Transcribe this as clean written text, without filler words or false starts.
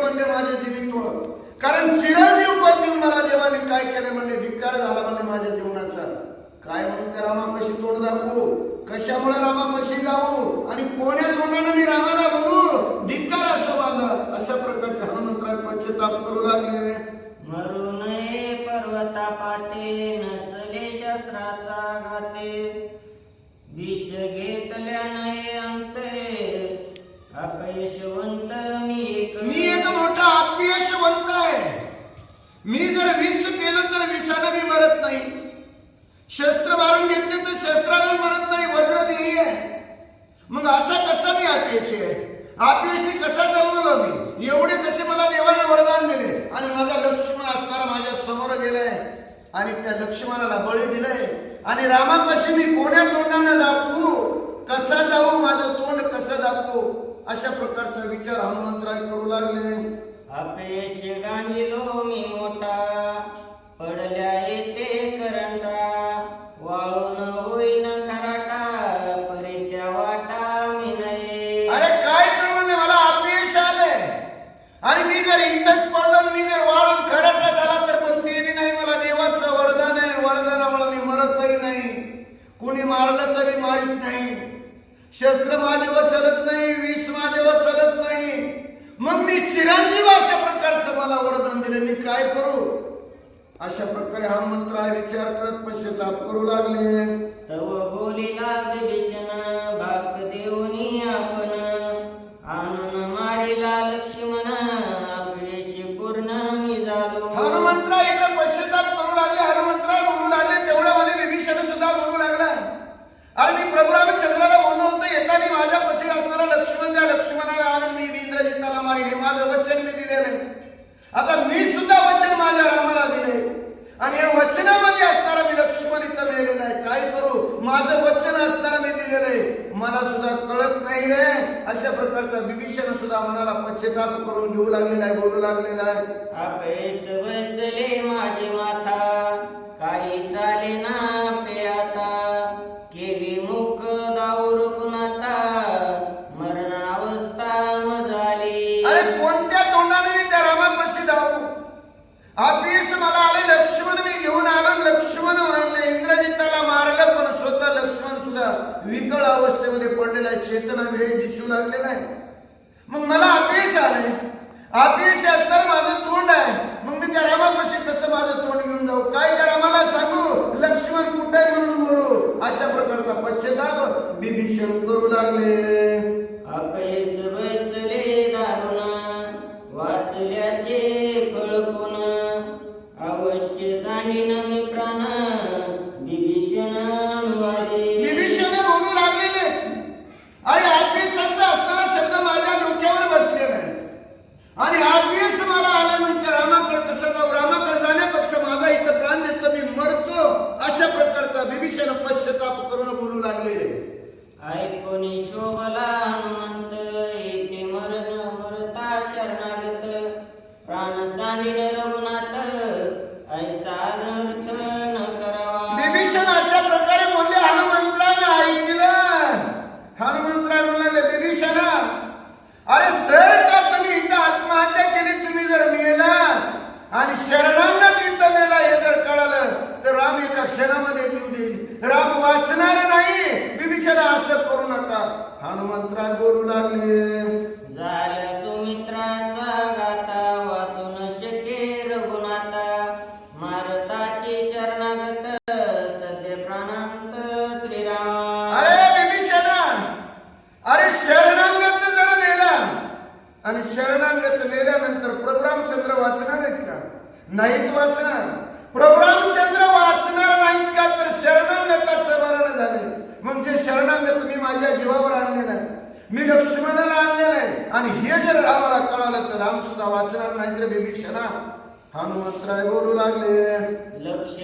म्हणले माझे जीवित्व, कारण चिरंजीव पद देऊन मला देवाने काय केले म्हणले, धिक्कार झाला म्हणले माझ्या जीवनाचा. काय म्हणून त्या रामापाशी तोंड दाखवू, कशामुळे रामापाशी जाऊ आणि कोण्या तोंडाने मी रामाला बोलू, धिक्कार असो माझा. अशा प्रकारचे हनुमंतराय पश्चाताप करू लागले. मरू नये पर्वता पाते, नचले शस्त्राचा घाते, विष घेतल्या नये अंते, अपयशवंत मी एक मोठा अपयशवंत आहे. मी जर विष केलं तर विषानं मी मरत नाही, शस्त्र मारून घेतले तर शस्त्राने मरत नाही, वज्र देही आहे. मग असा कसा मी अपयशी आहे, अपयशी कसा जन्मलो मी, एवढे कसे मला देवाने वरदान दिले आणि माझा लक्ष्मण असणारा माझ्या समोर गेलाय आणि त्या लक्ष्मणाला बळी दिलंय आणि रामापाशी मी कोण्या तोंडाने दाखवू, कसा जाऊ, माझं तोंड कसं दाखवू. अशा प्रकारचा विचार हनुमंतराय करू लागले. अपयश गांजिलो मी मोठा, पडल्या येते करंटा, वाळून होईन खराटा, परित्या वाटा मी नये. अरे काय करू म्हणले, मला अपयश आले आणि मी जर इथंच पडलो, मी जर वाळून खराटा झाला तर पण ते बी नाही, मला देवाचं वरदान आहे, वरदानामुळे मी मरतही नाही, कुणी मारलं तरी मारित नाही, शस्त्र माझ्यावर चलत नाही, विष माझ्यावर चलत नाही, मग मी चिरंजीव अशा प्रकारचं मला वरदान दिले, मी काय करू. अशा प्रकारे हनुमंतराय विचार करत पश्चाताप करू लागले. तव बोलिला विभीषण, बाप देऊनी आपण, आणून मारिला लक्ष्मण, अपयशी पूर्ण मी झालो. हनुमंतराय इकडे पश्चाताप करू लागले, हनुमंतराय बोलू लागले, तेवढ्यामध्ये विभीषण सुद्धा बोलू लागला. आणि मी प्रभू रामचंद्राला बोललो होतो, येताना माझ्यापाशी असणारा लक्ष्मण, त्या लक्ष्मणाला आणून मी इंद्रजिताला मारीन, हे माझं वचन मी दिलेलं आहे. आता मी सुद्धा वचन माझ्या रामाला दिले आणि या वचनामध्ये असणारा मी लक्ष्मण इथं मेलेला आहे. काय करू, माझं वचन असताना मी दिलेलं आहे, मला सुद्धा कळत नाही रे. अशा प्रकारचा विभीषण सुद्धा मनाला पश्चाताप करून घेऊ लागलेला आहे, बोलू लागलेला आहे. अपयश बसले माझे माथा, काही चाले ना पे आता, केवी मुख दाऊर गुणाता, मरण अवस्था मजाली. अरे कोणत्या तोंडाने मी त्या रामापाशी जाऊ, अपयश मला आले, लक्ष्मण मी घेऊन आलो, लक्ष्मण म्हणले इंद्रजिताला मारलं, पण स्वतः लक्ष्मण सुद्धा विकळ अवस्थेमध्ये पडलेला आहे, चेतना विरहित दिसू लागलेला आहे. मग मला अपयश आले, अपयश असताना माझं तोंड आहे, मग मी त्या रामापाशी कसं माझं तोंड घेऊन जाऊ, काय त्या रामाला सांगू, लक्ष्मण कुठे म्हणून बोलू. अशा प्रकारचा पश्चाताप विभीषण करू लागले. अपयश बसले दारुण, वाचल्याचे फळपून, अवश्य सांडीन मी प्राण, विभीषण अनुवादे. विभीषण बोलू लागलेले, अरे अपयशाचा असणारा शब्द माझ्या डोक्यावर बसलेला आहे आणि अपयश मला आलं म्हणते, रामाकडे कसं जाऊ, रामाकडे जाण्यापेक्षा माझा इथं प्राण देतो, मी मरतो. अशा प्रकारचा विभीषण पश्चाताप करून बोलू लागलेले. ऐकोनी शोभला हनुमंत, येथे मरता शरणागत, प्राण सांडिन रघुनाथ, ऐसा अनर्थ न करावा. विभीषण अशा प्रकारे बोलले, हनुमंतराने ऐकलं. हनुमंतराय बोलले, विभीषणा, अरे जर का तुम्ही इथं आत्महत्या केली, तुम्ही जर मेला आणि शरणांगत इथं मेला हे जर कळालं तर राम एका क्षणामध्ये जीव देईल, राम वाचणार नाही. विभीषणा असं करू नका. हनुमंतराय बोलू लागले. झाल्या सुमित्राचा गाता, वाचून शके रघुनाथा, मारताची शरणागत, सध्या प्राणांत श्रीराम. अरे विभीषणा, अरे शरणांगत जर मेला आणि शरणांगत मेल्यानंतर प्रभू रामचंद्र वाचणार आहेत का, नाहीत वाचणार. प्रभू रामचंद्र वाचणार नाहीत का, तर शरणांगताचं मरण झाले. म्हणजे शरणांगत मी माझ्या जीवावर आणलेलं आहे, मी लक्ष्मणाला आणलेलं आहे आणि हे जर रामाला कळालं तर राम सुद्धा वाचणार नाही. तर विभीषणा, हनुमंतराय बोलू लागले. लक्ष्मण